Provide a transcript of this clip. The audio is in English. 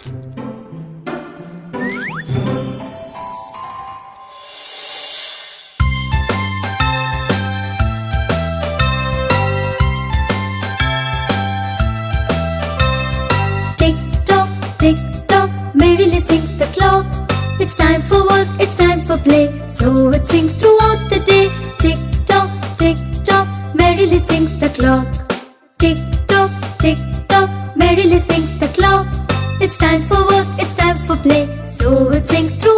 Tick tock, merrily sings the clock. It's time for work, it's time for play, so it sings throughout the day. Tick tock, merrily sings the clock. Tick tock, merrily sings the clock. It's time for work, it's time for play, so it sings throughout